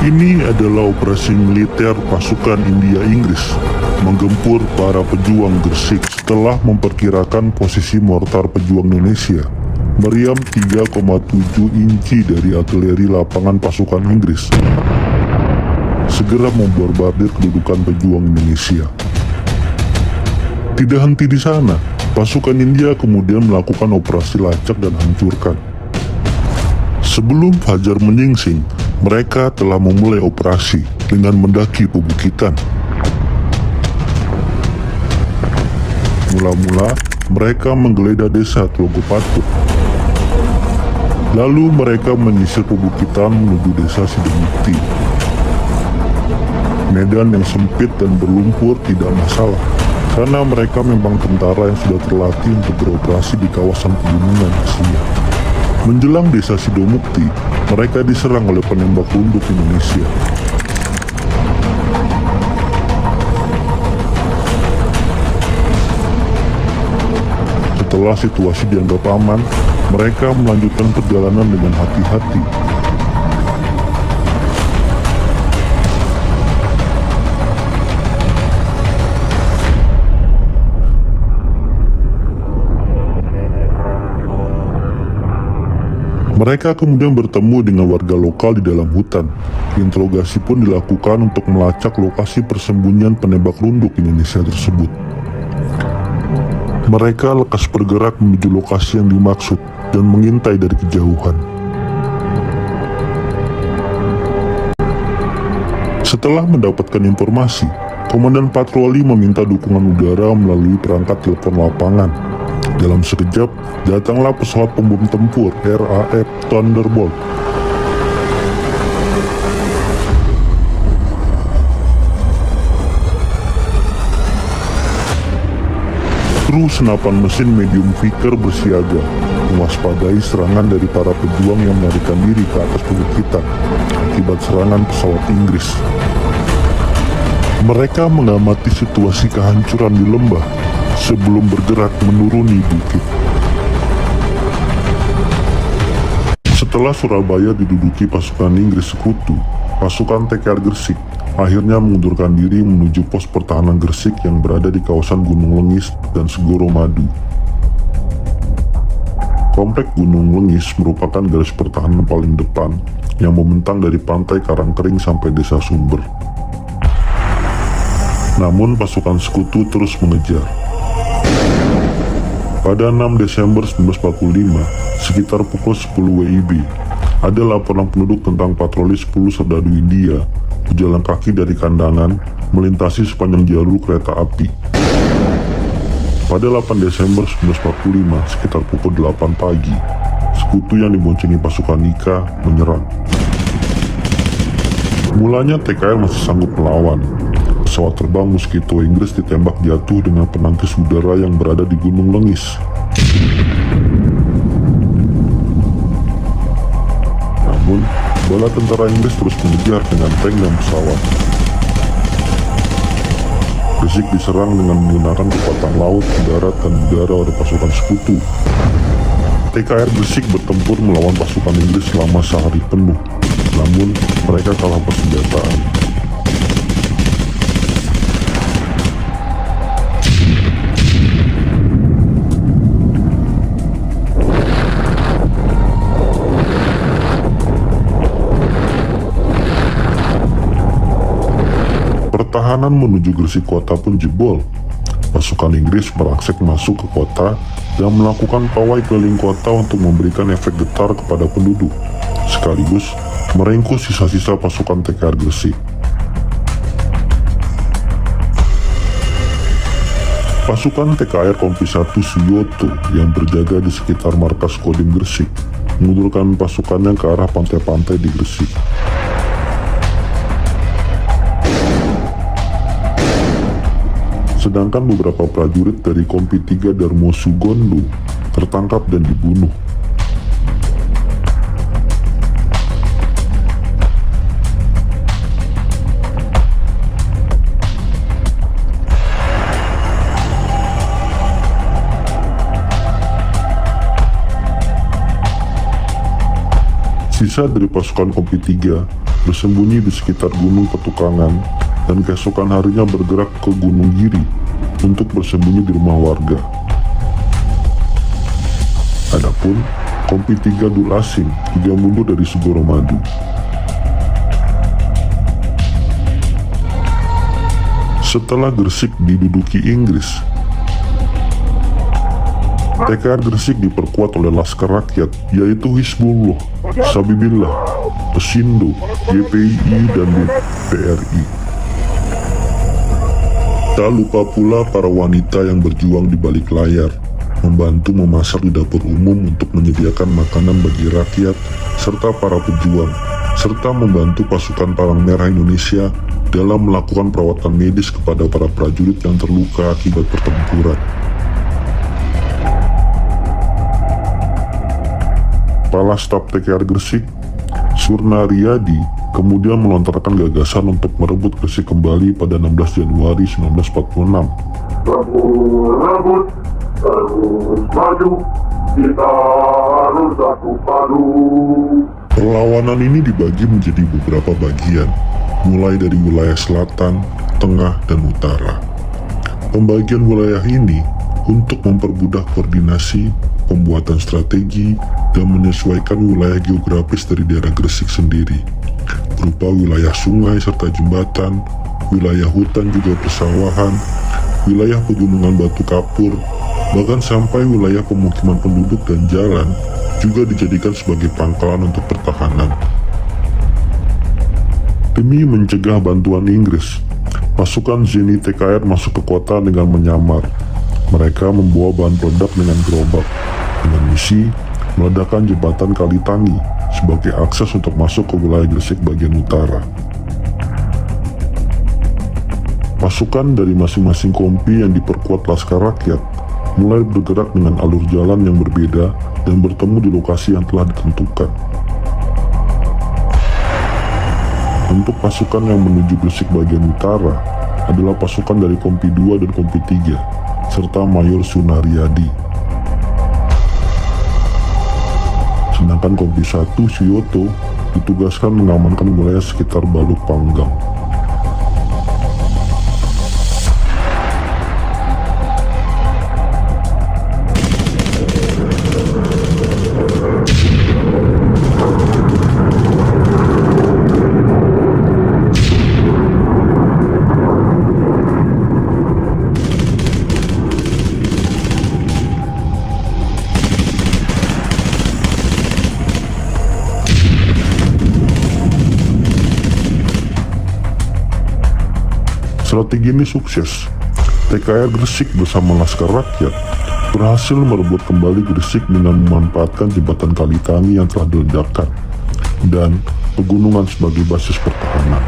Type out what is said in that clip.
Ini adalah operasi militer pasukan India-Inggris menggempur para pejuang Gresik setelah memperkirakan posisi mortar pejuang Indonesia meriam 3,7 inci dari artileri lapangan pasukan Inggris segera membombardir kedudukan pejuang Indonesia. Tidak henti di sana, pasukan India kemudian melakukan operasi lacak dan hancurkan. Sebelum fajar menyingsing, mereka telah memulai operasi dengan mendaki pebukitan. Mula-mula, mereka menggeledah desa Tlogopatu. Lalu mereka menyisir pebukitan menuju desa Sidomukti. Medan yang sempit dan berlumpur tidak masalah, karena mereka memang tentara yang sudah terlatih untuk beroperasi di kawasan pegunungan Asia. Menjelang desa Sidomukti, mereka diserang oleh penembak runduk Indonesia. Setelah situasi dianggap aman, mereka melanjutkan perjalanan dengan hati-hati. Mereka kemudian bertemu dengan warga lokal di dalam hutan. Interogasi pun dilakukan untuk melacak lokasi persembunyian penembak runduk Indonesia tersebut. Mereka lekas bergerak menuju lokasi yang dimaksud dan mengintai dari kejauhan. Setelah mendapatkan informasi, Komandan Patroli meminta dukungan udara melalui perangkat telepon lapangan. Dalam sekejap, datanglah pesawat pembom tempur RAF Thunderbolt. Kru senapan mesin medium Vickers bersiaga, mewaspadai serangan dari para pejuang yang melarikan diri ke atas pebukitan akibat serangan pesawat Inggris. Mereka mengamati situasi kehancuran di lembah sebelum bergerak menuruni bukit. Setelah Surabaya diduduki pasukan Inggris Sekutu, pasukan TKR Gresik akhirnya mengundurkan diri menuju pos pertahanan Gresik yang berada di kawasan Gunung Lengis dan Segoro Madu. Komplek Gunung Lengis merupakan garis pertahanan paling depan yang membentang dari pantai Karangkering sampai desa Sumber. Namun pasukan Sekutu terus mengejar. Pada 6 Desember 1945, sekitar pukul 10 WIB, ada laporan penduduk tentang patroli 10 serdadu India berjalan kaki dari Kandangan melintasi sepanjang jalur kereta api. Pada 8 Desember 1945, sekitar pukul 8 pagi, Sekutu yang diboncengi pasukan Nika menyerang. Mulanya TKR masih sanggup melawan. Pesawat terbang Mosquito Inggris ditembak jatuh dengan penangkis udara yang berada di Gunung Lengis. Namun, bala tentara Inggris terus mengejar dengan tank dan pesawat. Gresik diserang dengan menggunakan kekuatan laut, darat, dan udara oleh pasukan Sekutu. TKR Gresik bertempur melawan pasukan Inggris selama sehari penuh, namun mereka kalah persenjataan. Pertahanan menuju Gresik kota pun jebol. Pasukan Inggris merangsek masuk ke kota dan melakukan pawai keliling kota untuk memberikan efek getar kepada penduduk, sekaligus meringkus sisa-sisa pasukan TKR Gresik. Pasukan TKR Kompi 1 Suyoto yang berjaga di sekitar markas Kodim Gresik mengundurkan pasukannya ke arah pantai-pantai di Gresik. Sedangkan beberapa prajurit dari Kompi 3 Darmo Sugondo tertangkap dan dibunuh. Sisa dari pasukan Kompi 3 bersembunyi di sekitar Gunung Petukangan, dan keesokan harinya bergerak ke Gunung Giri untuk bersembunyi di rumah warga. Adapun Kompi 3 Dul Asim juga mundur dari Sugoramadu. Setelah Gresik diduduki Inggris, TKR Gresik diperkuat oleh Laskar Rakyat, yaitu Hizbullah, Sabibillah, Pesindo, GPI, dan BRI. Tak lupa pula para wanita yang berjuang di balik layar, membantu memasak di dapur umum untuk menyediakan makanan bagi rakyat, serta para pejuang, serta membantu pasukan Palang Merah Indonesia dalam melakukan perawatan medis kepada para prajurit yang terluka akibat pertempuran. Kepala Staf TKR Gresik, Surnariyadi, kemudian melontarkan gagasan untuk merebut Gresik kembali pada 16 Januari 1946. Rebut, terus maju, kita harus satu padu. Perlawanan ini dibagi menjadi beberapa bagian, mulai dari wilayah selatan, tengah, dan utara. Pembagian wilayah ini untuk mempermudah koordinasi, pembuatan strategi, dan menyesuaikan wilayah geografis dari daerah Gresik sendiri, berupa wilayah sungai serta jembatan, wilayah hutan juga persawahan, wilayah pegunungan batu kapur, bahkan sampai wilayah pemukiman penduduk dan jalan juga dijadikan sebagai pangkalan untuk pertahanan. Demi mencegah bantuan Inggris, pasukan Zeni TKR masuk ke kota dengan menyamar. Mereka membawa bahan peledak dengan gerobak, dengan misi meledakkan jembatan Kalitangi sebagai akses untuk masuk ke wilayah Gresik bagian utara. Pasukan dari masing-masing kompi yang diperkuat Laskar Rakyat mulai bergerak dengan alur jalan yang berbeda dan bertemu di lokasi yang telah ditentukan. Untuk pasukan yang menuju Gresik bagian utara adalah pasukan dari Kompi 2 dan Kompi 3, serta Mayor Sunariyadi. Sedangkan Kompi 1 Suyoto ditugaskan mengamankan wilayah sekitar Baluk Panggang. Strategi ini sukses. TKR Gresik bersama Laskar Rakyat berhasil merebut kembali Gresik dengan memanfaatkan jembatan Kalitangi yang telah diledakkan dan pegunungan sebagai basis pertahanan.